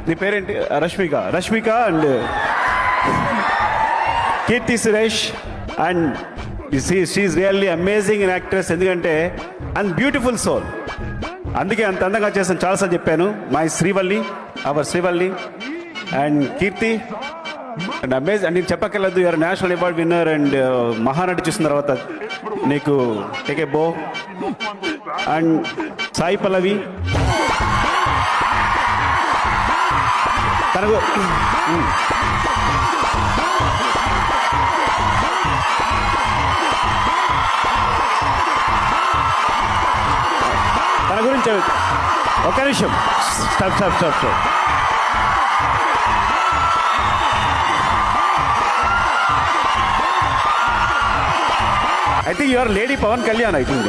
నీ పేరేంటి? Rashmika and Keerthy Suresh. And she's really amazing in actress. ఎందుకంటే అండ్ బ్యూటిఫుల్ సోల్, అందుకే అంత అందంగా చేస్తాను. చాలాసార్లు చెప్పాను. My Srivalli, our Srivalli and Keerthy and amazing. And నేను చెప్పక్కర్లేదు, you're national award winner. And Mahanati చూసిన తర్వాత నీకు టేకే బో. అండ్ సాయి పల్లవి తనకు తన గురించి ఒక నిమిషం stop. I think you are Lady Pawan Kalyan, I think.